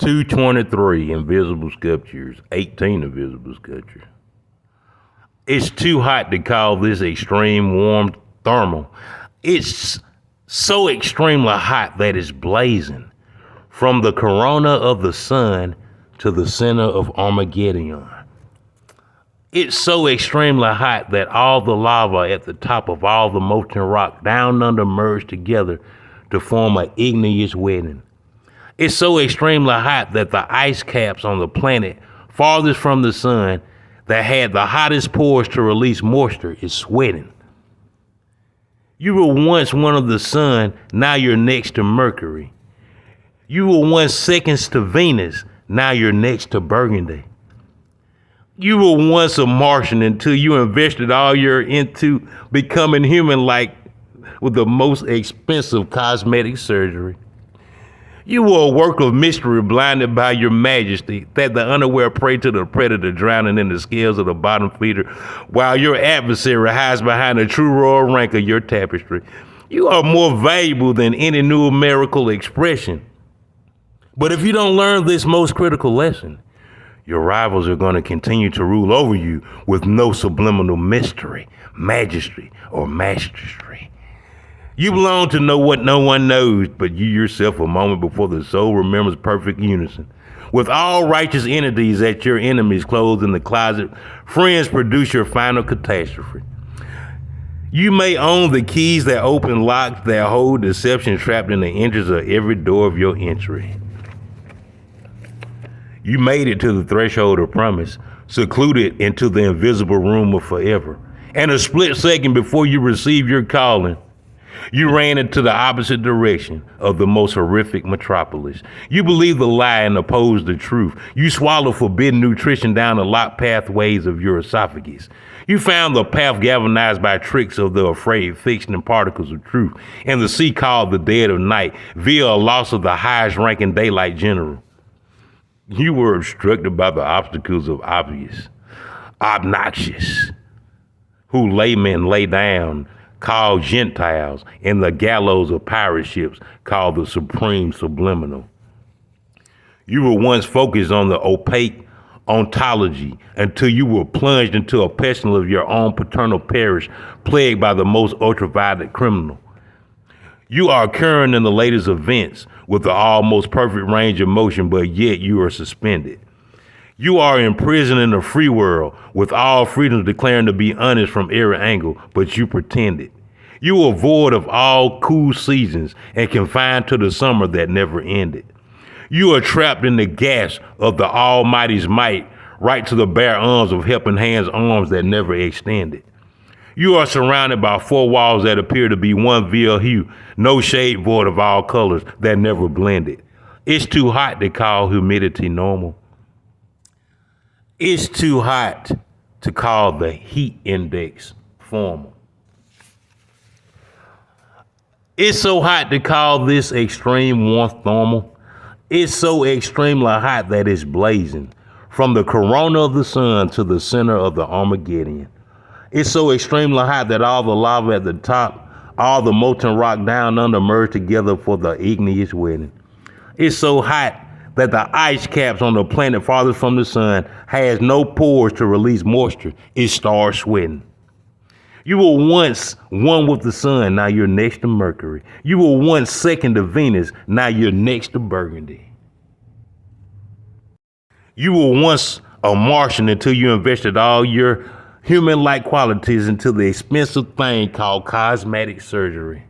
223 invisible sculptures, 18 invisible sculptures. It's too hot to call this extreme warm thermal. It's so extremely hot that it's blazing from the corona of the sun to the center of Armageddon. It's so extremely hot that all the lava at the top of all the molten rock down under merged together to form an igneous wedding. It's so extremely hot that the ice caps on the planet farthest from the sun that had the hottest pores to release moisture is sweating. You were once one of the sun, now you're next to Mercury. You were once seconds to Venus, now you're next to Burgundy. You were once a Martian until you invested all your into becoming human-like with the most expensive cosmetic surgery. You were a work of mystery blinded by your majesty, that the unaware prey to the predator drowning in the scales of the bottom feeder, while your adversary hides behind the true royal rank of your tapestry. You are more valuable than any numerical expression. But if you don't learn this most critical lesson, your rivals are going to continue to rule over you with no subliminal mystery, magistry, or mastery. You belong to know what no one knows but you yourself a moment before the soul remembers perfect unison. With all righteous entities at your enemies closed in the closet, friends produce your final catastrophe. You may own the keys that open locks that hold deception trapped in the inches of every door of your entry. You made it to the threshold of promise, secluded into the invisible room of forever. And a split second before you receive your calling, you ran into the opposite direction of the most horrific metropolis. You believed the lie and opposed the truth. You swallowed forbidden nutrition down the locked pathways of your esophagus. You found the path galvanized by tricks of the afraid fiction and particles of truth, and the sea called the dead of night via a loss of the highest ranking daylight general. You were obstructed by the obstacles of obnoxious, who laymen lay down, called Gentiles, and the gallows of pirate ships called the supreme subliminal. You were once focused on the opaque ontology until you were plunged into a pestilence of your own paternal parish, plagued by the most ultraviolet criminal. You are current in the latest events with the almost perfect range of motion, but yet you are suspended. You are imprisoned in the free world with all freedoms declaring to be honest from every angle, but you pretended. You are void of all cool seasons and confined to the summer that never ended. You are trapped in the gas of the Almighty's might, right to the bare arms of helping hands, arms that never extended. You are surrounded by four walls that appear to be one veil hue, no shade, void of all colors that never blended. It's too hot to call humidity normal. It's too hot to call the heat index formal. It's so hot to call this extreme warmth normal. It's so extremely hot that it's blazing from the corona of the sun to the center of the Armageddon. It's so extremely hot that all the lava at the top, all the molten rock down under merge together for the igneous wedding. It's so hot that the ice caps on the planet farthest from the sun has no pores to release moisture. It starts sweating. You were once one with the sun, now you're next to Mercury. You were once second to Venus, now you're next to Burgundy. You were once a Martian until you invested all your human-like qualities into the expensive thing called cosmetic surgery.